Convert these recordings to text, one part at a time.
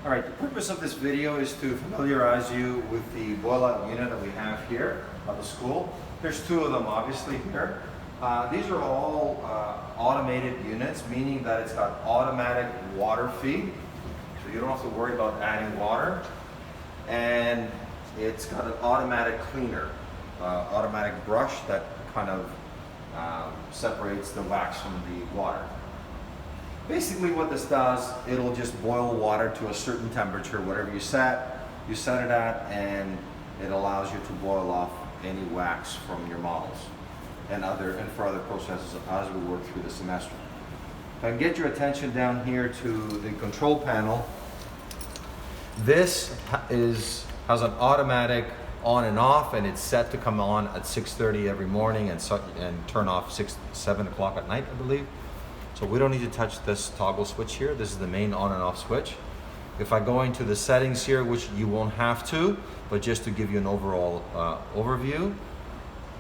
All right, the purpose of this video is to familiarize you with the boil-out unit that we have here at the school. There's two of them obviously here. These are all automated units, meaning that it's got automatic water feed, so you don't have to worry about adding water. And it's got an automatic cleaner, automatic brush that kind of separates the wax from the water. Basically what this does, it'll just boil water to a certain temperature, whatever you set it at, and it allows you to boil off any wax from your models and for other processes as we work through the semester. If I can get your attention down here to the control panel, this has an automatic on and off, and it's set to come on at 6:30 every morning and turn off 7 o'clock at night, I believe. So we don't need to touch this toggle switch here. This is the main on and off switch. If I go into the settings here, which you won't have to, but just to give you an overall overview,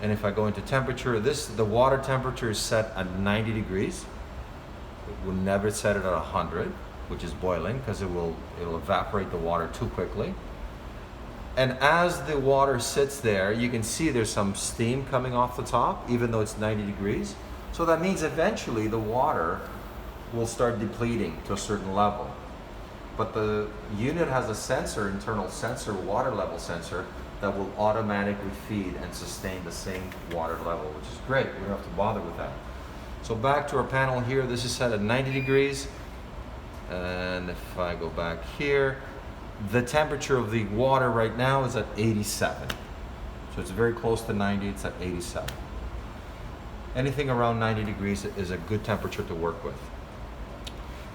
and if I go into temperature, the water temperature is set at 90 degrees. It will never set it at 100, which is boiling, because it'll evaporate the water too quickly. And as the water sits there, you can see there's some steam coming off the top, even though it's 90 degrees. So that means eventually the water will start depleting to a certain level. But the unit has a sensor, internal sensor, water level sensor, that will automatically feed and sustain the same water level, which is great. We don't have to bother with that. So back to our panel here, this is set at 90 degrees. And if I go back here, the temperature of the water right now is at 87. So it's very close to 90, it's at 87. Anything around 90 degrees is a good temperature to work with.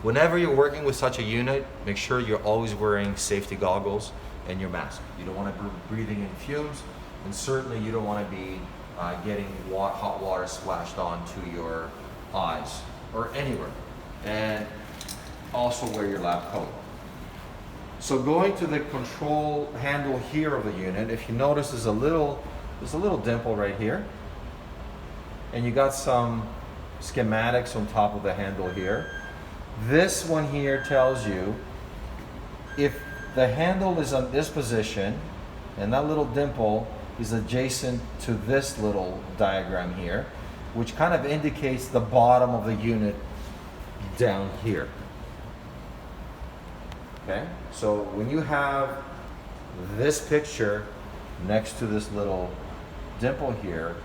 Whenever you're working with such a unit, make sure you're always wearing safety goggles and your mask. You don't want to be breathing in fumes, and certainly you don't want to be getting hot water splashed onto your eyes or anywhere. And also wear your lab coat. So going to the control handle here of the unit, if you notice there's a little dimple right here. And you got some schematics on top of the handle here. This one here tells you if the handle is on this position and that little dimple is adjacent to this little diagram here, which kind of indicates the bottom of the unit down here. Okay, so when you have this picture next to this little dimple here,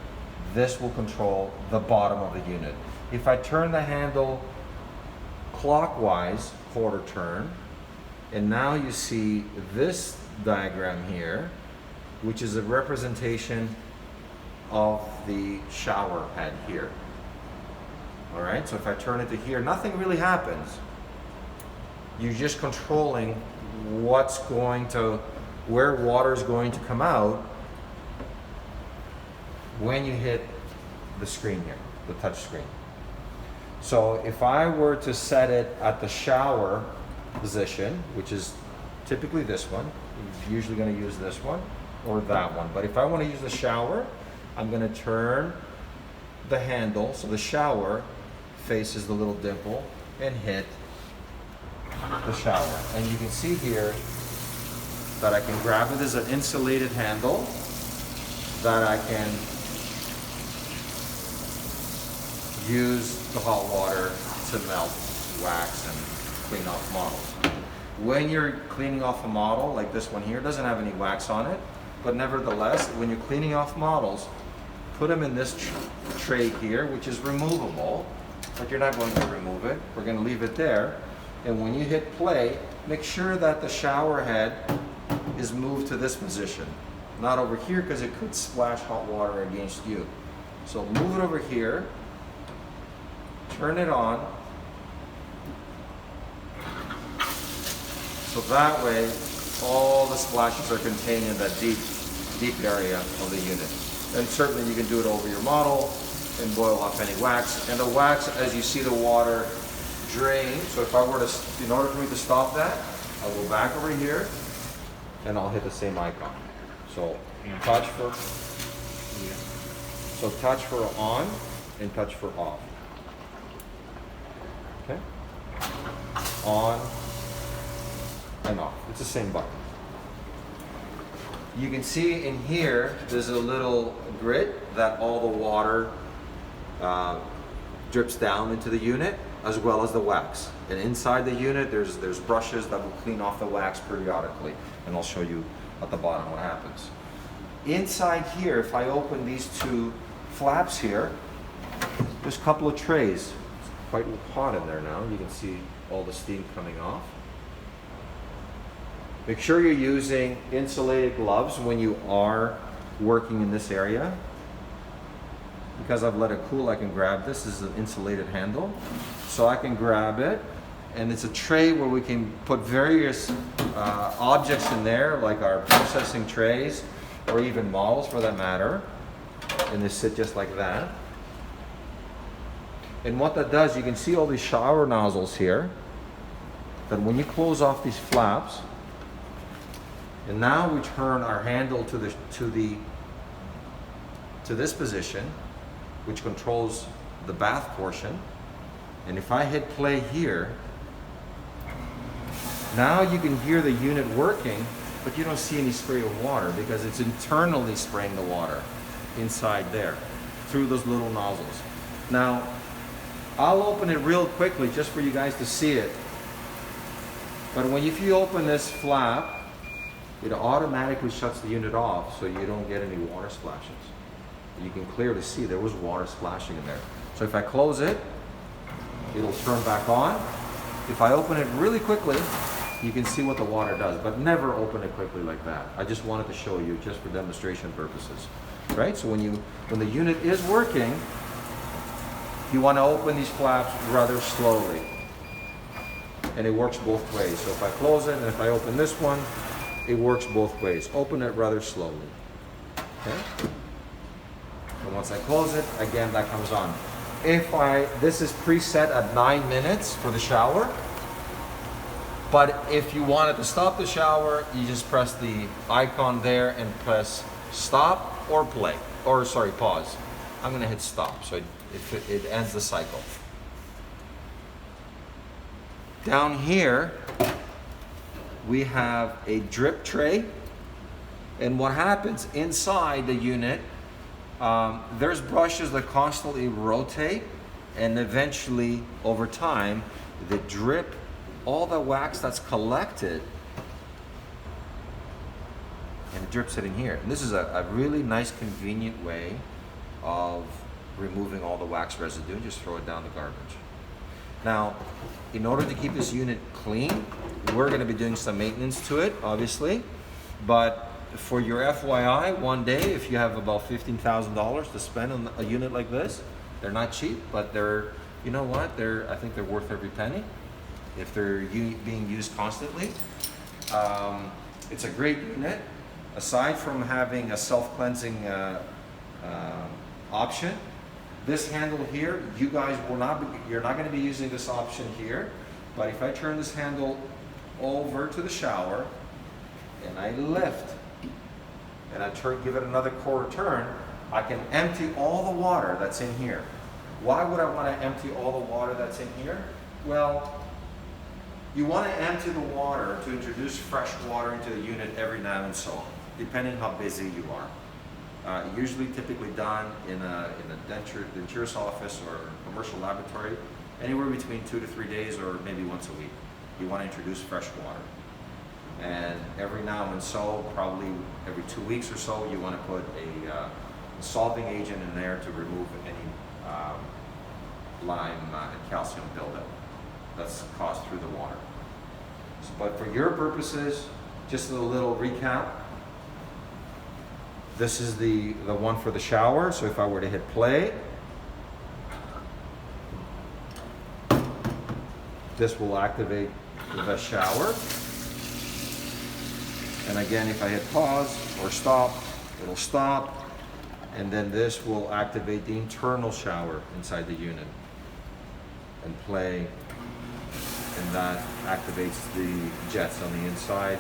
this will control the bottom of the unit. If I turn the handle clockwise, quarter turn, and now you see this diagram here, which is a representation of the shower head here. All right, so if I turn it to here, nothing really happens. You're just controlling where water is going to come out when you hit the screen here, the touch screen. So if I were to set it at the shower position, which is typically this one, you're usually going to use this one or that one. But if I want to use the shower, I'm going to turn the handle so the shower faces the little dimple and hit the shower. And you can see here that I can grab it as an insulated handle that I can use the hot water to melt wax and clean off models. When you're cleaning off a model, like this one here, doesn't have any wax on it, but nevertheless, when you're cleaning off models, put them in this tray here, which is removable, but you're not going to remove it. We're going to leave it there. And when you hit play, make sure that the shower head is moved to this position, not over here, because it could splash hot water against you. So move it over here, turn it on, so that way all the splashes are contained in that deep area of the unit. And certainly you can do it over your model and boil off any wax. And the wax, as you see the water drain, so if I were to, in order for me to stop that, I'll go back over here and I'll hit the same icon. So touch for on and touch for off. Okay? On, and off. It's the same button. You can see in here, there's a little grit that all the water drips down into the unit, as well as the wax. And inside the unit, there's brushes that will clean off the wax periodically. And I'll show you at the bottom what happens. Inside here, if I open these two flaps here, there's a couple of trays. It's quite hot in there now. You can see all the steam coming off. Make sure you're using insulated gloves when you are working in this area. Because I've let it cool, I can grab this. This is an insulated handle. So I can grab it, and it's a tray where we can put various objects in there, like our processing trays, or even models for that matter. And they sit just like that. And what that does, you can see all these shower nozzles here. That when you close off these flaps, and now we turn our handle to this position, which controls the bath portion. And if I hit play here, now you can hear the unit working, but you don't see any spray of water because it's internally spraying the water inside there through those little nozzles. Now, I'll open it real quickly just for you guys to see it. But if you open this flap, it automatically shuts the unit off so you don't get any water splashes. You can clearly see there was water splashing in there. So if I close it, it'll turn back on. If I open it really quickly, you can see what the water does, but never open it quickly like that. I just wanted to show you just for demonstration purposes, right? So when the unit is working, you want to open these flaps rather slowly. And it works both ways. So if I close it and if I open this one, it works both ways. Open it rather slowly. Okay? And once I close it, again, that comes on. This is preset at 9 minutes for the shower. But if you wanted to stop the shower, you just press the icon there and press stop or play, or sorry, pause. I'm gonna hit stop, so it ends the cycle. Down here, we have a drip tray. And what happens inside the unit, there's brushes that constantly rotate, and eventually, over time, the drip, all the wax that's collected, and it drips it in here. And this is a really nice, convenient way of removing all the wax residue. Just throw it down the garbage. Now, in order to keep this unit clean, we're going to be doing some maintenance to it, obviously. But for your FYI, one day, if you have about $15,000 to spend on a unit like this, they're not cheap, but they're, you know what? I think they're worth every penny if they're being used constantly. It's a great unit. Aside from having a self-cleansing option, this handle here, you're not going to be using this option here. But if I turn this handle over to the shower and I lift and I give it another quarter turn, I can empty all the water that's in here. Why would I want to empty all the water that's in here? Well, you want to empty the water to introduce fresh water into the unit every now and so on, depending how busy you are. Usually typically done in a denture's office or commercial laboratory, anywhere between 2 to 3 days or maybe once a week. You want to introduce fresh water. And every now and so, probably every 2 weeks or so, you want to put a solving agent in there to remove any lime and calcium buildup that's caused through the water. So, but for your purposes, just a little recap. This is the one for the shower. So if I were to hit play, this will activate the shower. And again, if I hit pause or stop, it'll stop. And then this will activate the internal shower inside the unit and play. And that activates the jets on the inside,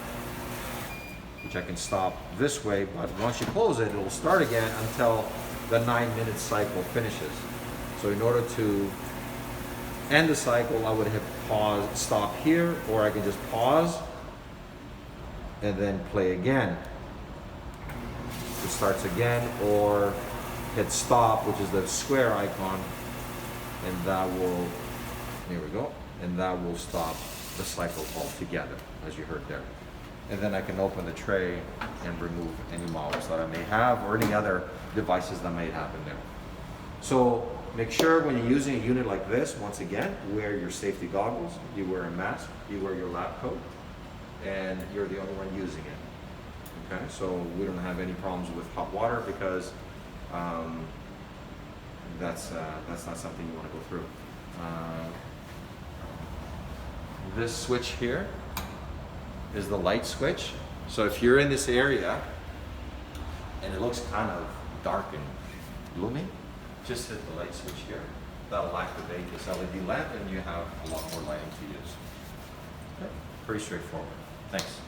which I can stop this way, but once you close it, it'll start again until the 9-minute cycle finishes. So in order to end the cycle, I would hit pause, stop here, or I can just pause and then play again. It starts again, or hit stop, which is the square icon, and that will, here we go, and that will stop the cycle altogether, as you heard there. And then I can open the tray and remove any models that I may have, or any other devices that may have in there. So make sure when you're using a unit like this, once again, wear your safety goggles, you wear a mask, you wear your lab coat, and you're the only one using it. Okay, so we don't have any problems with hot water, because that's not something you want to go through. This switch here is the light switch. So if you're in this area and it looks kind of dark and gloomy, just hit the light switch here. That'll activate this LED lamp, and you have a lot more lighting to use. Okay. Pretty straightforward. Thanks.